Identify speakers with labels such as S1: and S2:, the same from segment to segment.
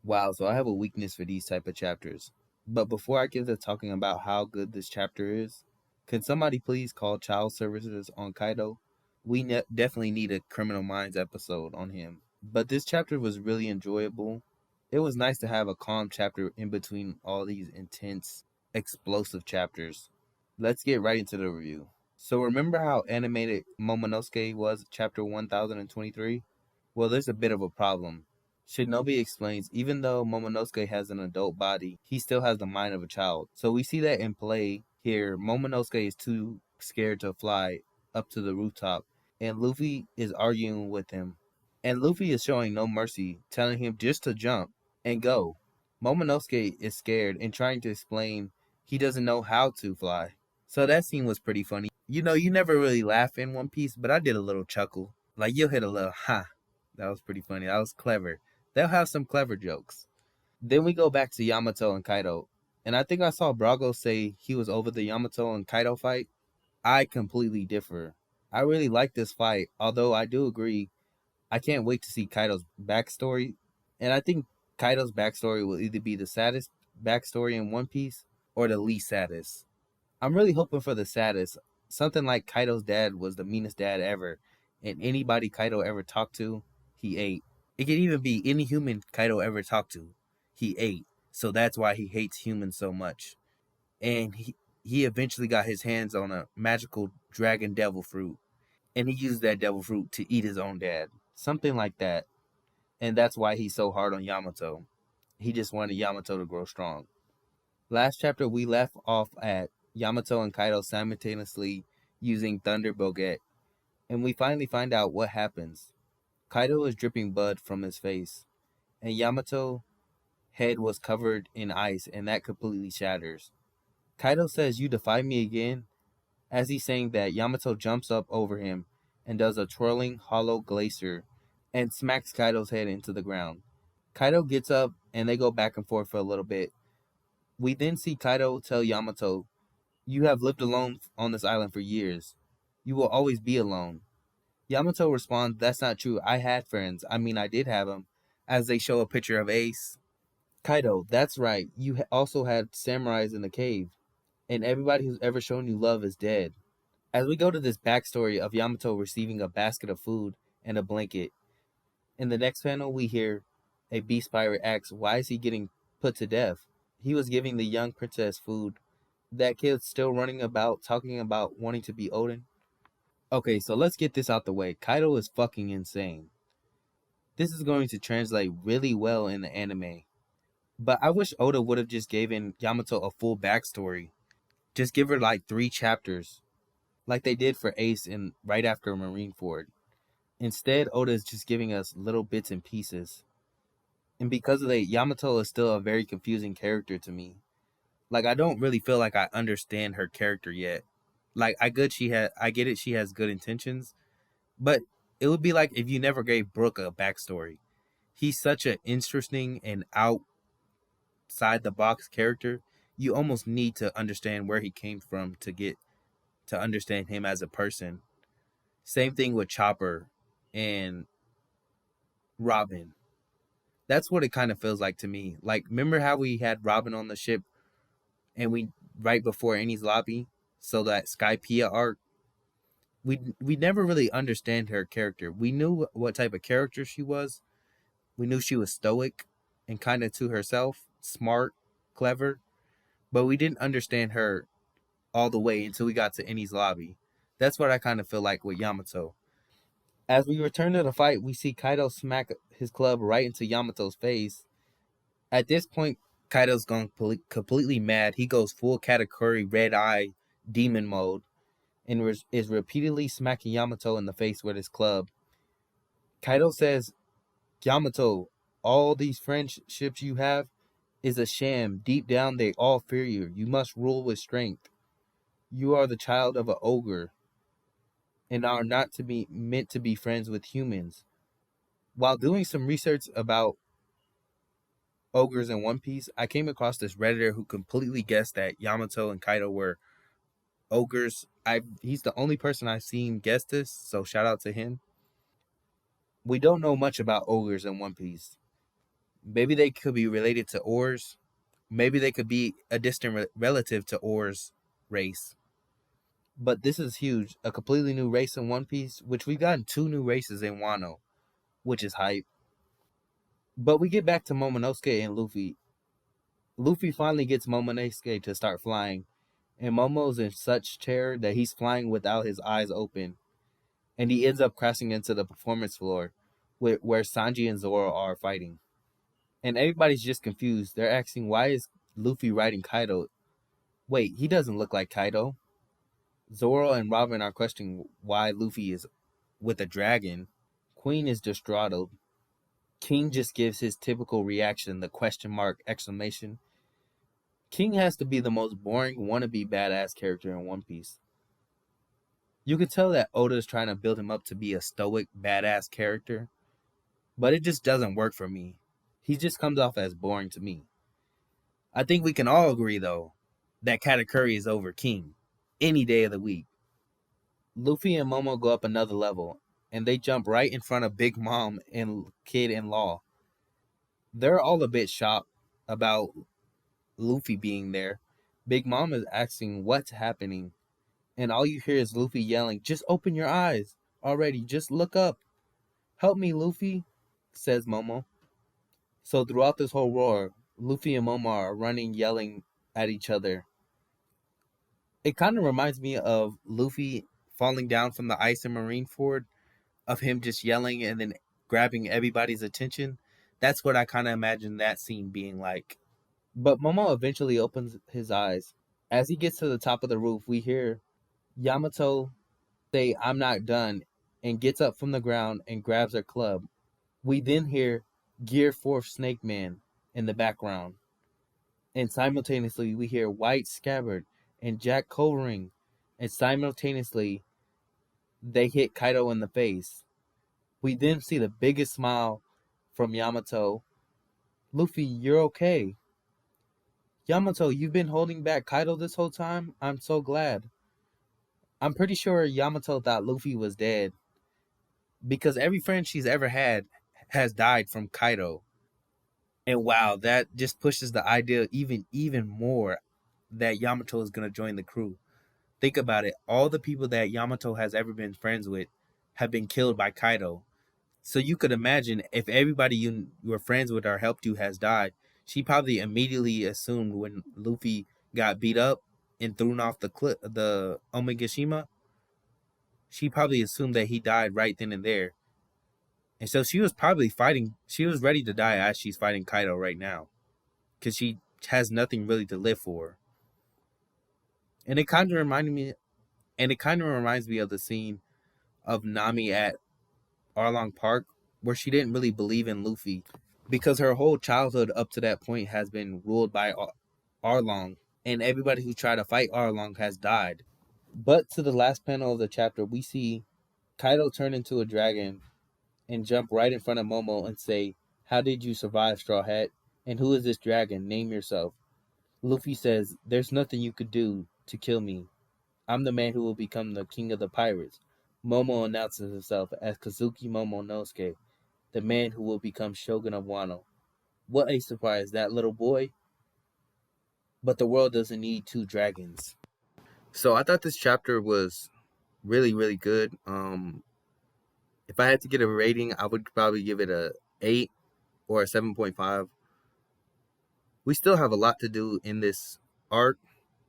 S1: Wow, so I have a weakness for these type of chapters. But before I get to talking about how good this chapter is, can somebody please call child services on Kaido? Definitely need a Criminal Minds episode on him. But this chapter was really enjoyable. It was nice to have a calm chapter in between all these intense, explosive chapters. Let's get right into the review. So remember how animated Momonosuke was chapter 1023? Well, there's a bit of a problem. Shinobi explains even though Momonosuke has an adult body, he still has the mind of a child. So we see that in play here. Momonosuke is too scared to fly up to the rooftop, and Luffy is arguing with him. And Luffy is showing no mercy, telling him just to jump and go. Momonosuke is scared and trying to explain he doesn't know how to fly. So that scene was pretty funny. You know, you never really laugh in One Piece, but I did a little chuckle. Like you'll hit a little ha. That was pretty funny. That was clever. They'll have some clever jokes. Then we go back to Yamato and Kaido. And I think I saw Brago say he was over the Yamato and Kaido fight. I completely differ. I really like this fight, although I do agree I can't wait to see Kaido's backstory. And I think Kaido's backstory will either be the saddest backstory in One Piece or the least saddest. I'm really hoping for the saddest. Something like Kaido's dad was the meanest dad ever, and anybody Kaido ever talked to, he ate. It could even be any human Kaido ever talked to, he ate. So that's why he hates humans so much. And he eventually got his hands on a magical dragon devil fruit, and he used that devil fruit to eat his own dad. Something like that. And that's why he's so hard on Yamato. He just wanted Yamato to grow strong. Last chapter, we left off at Yamato and Kaido simultaneously using Thunder Boget, and we finally find out what happens. Kaido is dripping blood from his face, and Yamato's head was covered in ice, and that completely shatters. Kaido says, "You defy me again?" As he's saying that, Yamato jumps up over him and does a twirling hollow glacier and smacks Kaido's head into the ground. Kaido gets up and they go back and forth for a little bit. We then see Kaido tell Yamato, "You have lived alone on this island for years. You will always be alone." Yamato responds, "That's not true. I had friends. I mean, I did have them," as they show a picture of Ace. Kaido, "That's right. You also had samurais in the cave, and everybody who's ever shown you love is dead." As we go to this backstory of Yamato receiving a basket of food and a blanket, in the next panel we hear a beast pirate asks, "Why is he getting put to death?" He was giving the young princess food. That kid's still running about talking about wanting to be Odin. Okay, so let's get this out the way. Kaido is fucking insane. This is going to translate really well in the anime. But I wish Oda would have just given Yamato a full backstory. Just give her like 3 chapters, like they did for Ace in right after Marineford. Instead, Oda is just giving us little bits and pieces. And because of that, Yamato is still a very confusing character to me. Like I don't really feel like I understand her character yet. Like I get it, she has good intentions, but it would be like if you never gave Brook a backstory. He's such an interesting and outside the box character. You almost need to understand where he came from to get to understand him as a person. Same thing with Chopper and Robin. That's what it kind of feels like to me. Like remember how we had Robin on the ship and we right before Annie's lobby, so that Skypiea arc, we never really understand her character. We knew what type of character she was. We knew she was stoic and kind of to herself, smart, clever, but we didn't understand her all the way until we got to Eni's lobby. That's what I kind of feel like with Yamato. As we return to the fight, we see Kaido smack his club right into Yamato's face. At this point, Kaido's gone completely mad. He goes full Katakuri red eye demon mode and is repeatedly smacking Yamato in the face with his club. Kaido says, "Yamato, all these friendships you have is a sham. Deep down, they all fear you. You must rule with strength. You are the child of an ogre and are not to be meant to be friends with humans." While doing some research about ogres in One Piece, I came across this redditor who completely guessed that Yamato and Kaido were ogres. He's the only person I've seen guess this, so shout out to him. We don't know much about ogres in One Piece. Maybe they could be related to Oars. Maybe they could be a distant relative to Oars' race. But this is huge. A completely new race in One Piece, which we've gotten 2 new races in Wano, which is hype. But we get back to Momonosuke and Luffy. Luffy finally gets Momonosuke to start flying, and Momo's in such terror that he's flying without his eyes open, and he ends up crashing into the performance floor where Sanji and Zoro are fighting. And everybody's just confused. They're asking, why is Luffy riding Kaido? Wait, he doesn't look like Kaido. Zoro and Robin are questioning why Luffy is with a dragon. Queen is distraught. King just gives his typical reaction, the question mark exclamation. King has to be the most boring wannabe badass character in One Piece. You can tell that Oda is trying to build him up to be a stoic badass character, but it just doesn't work for me. He just comes off as boring to me. I think we can all agree, though, that Katakuri is over King any day of the week. Luffy and Momo go up another level, and they jump right in front of Big Mom and Kid in Law. They're all a bit shocked about Luffy being there. Big Mom is asking what's happening, and all you hear is Luffy yelling, "Just open your eyes already, just look up. Help me, Luffy," says Momo. So throughout this whole roar, Luffy and Momo are running, yelling at each other. It kind of reminds me of Luffy falling down from the ice in Marineford, of him just yelling and then grabbing everybody's attention. That's what I kind of imagine that scene being like. But Momo eventually opens his eyes. As he gets to the top of the roof, we hear Yamato say, "I'm not done," and gets up from the ground and grabs her club. We then hear Gear 4 Snake Man in the background. And simultaneously, we hear White Scabbard and Jack Covering. And simultaneously, they hit Kaido in the face. We then see the biggest smile from Yamato. "Luffy, you're okay." "Yamato, you've been holding back Kaido this whole time? I'm so glad." I'm pretty sure Yamato thought Luffy was dead, because every friend she's ever had has died from Kaido. And wow, that just pushes the idea even more that Yamato is gonna join the crew. Think about it. All the people that Yamato has ever been friends with have been killed by Kaido. So you could imagine, if everybody you were friends with or helped you has died, she probably immediately assumed when Luffy got beat up and thrown off the Omegashima, she probably assumed that he died right then and there. And so she was probably fighting. She was ready to die as she's fighting Kaido right now, because she has nothing really to live for. And it kind of reminded me, and it kind of reminds me of the scene of Nami at Arlong Park, where she didn't really believe in Luffy, because her whole childhood up to that point has been ruled by Arlong, and everybody who tried to fight Arlong has died. But to the last panel of the chapter, we see Kaido turn into a dragon and jump right in front of Momo and say, "How did you survive, Straw Hat? And who is this dragon? Name yourself." Luffy says, "There's nothing you could do to kill me. I'm the man who will become the king of the pirates." Momo announces himself as Kazuki Momonosuke, the man who will become Shogun of Wano. What a surprise, that little boy. But the world doesn't need 2 dragons. So I thought this chapter was really, really good. If I had to get a rating, I would probably give it a 8 or a 7.5. We still have a lot to do in this arc.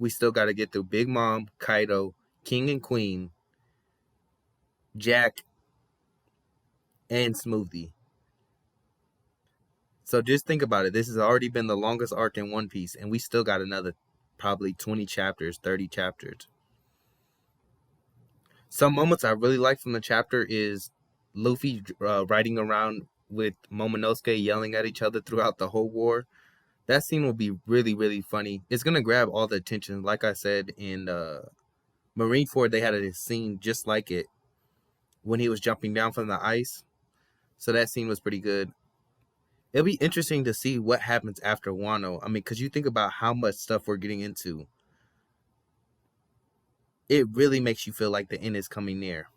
S1: We still got to get through Big Mom, Kaido, King and Queen, Jack, and Smoothie. So just think about it. This has already been the longest arc in One Piece, and we still got another probably 20 chapters, 30 chapters. Some moments I really like from the chapter is Luffy riding around with Momonosuke yelling at each other throughout the whole war. That scene will be really, really funny. It's going to grab all the attention. Like I said, in Marineford, they had a scene just like it when he was jumping down from the ice. So that scene was pretty good. It'll be interesting to see what happens after Wano. I mean, because you think about how much stuff we're getting into. It really makes you feel like the end is coming near.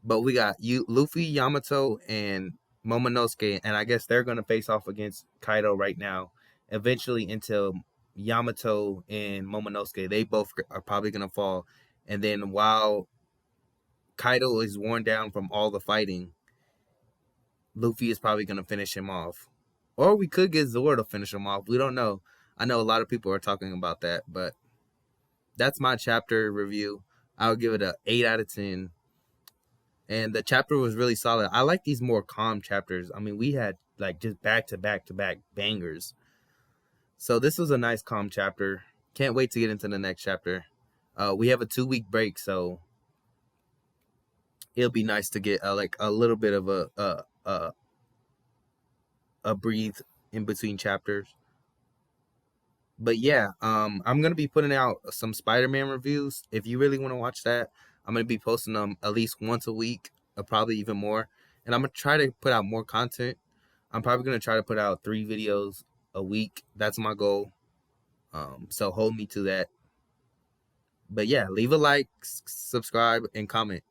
S1: But we got Luffy, Yamato, and Momonosuke, and I guess they're going to face off against Kaido right now. Eventually, until Yamato and Momonosuke, they both are probably going to fall. And then while Kaido is worn down from all the fighting, Luffy is probably going to finish him off. Or we could get Zoro to finish him off. We don't know. I know a lot of people are talking about that, but that's my chapter review. I would give it an 8 out of 10. And the chapter was really solid. I like these more calm chapters. I mean, we had like just back-to-back bangers. So this was a nice calm chapter. Can't wait to get into the next chapter. We have a 2-week break, so it'll be nice to get like a little bit of a breathe in between chapters. But yeah, I'm gonna be putting out some Spider-Man reviews. If you really want to watch that, I'm gonna be posting them at least once a week, or probably even more. And I'm gonna try to put out more content. I'm probably gonna try to put out 3 videos a week. That's my goal. So hold me to that. But yeah, leave a like, subscribe, and comment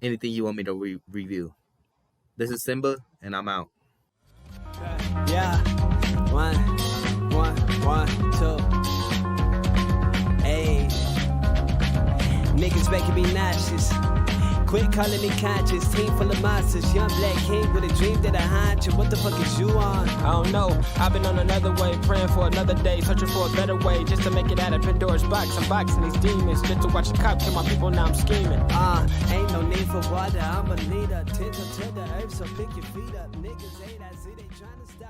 S1: anything you want me to review. This is Simba, and I'm out.
S2: Yeah, 1, 2. Hey, niggas making me nauseous. Quit calling me conscious. Team full of monsters. Young black king with a dream that I haunt you. What the fuck is you on?
S3: I don't know. I've been on another way, praying for another day, searching for a better way, just to make it out of Pandora's box. I'm boxing these demons, just to watch the cops kill my people. Now I'm scheming.
S2: Ain't no need for water. I'm a leader. Tender to the earth, so pick your feet up. Niggas hate, I see they trying to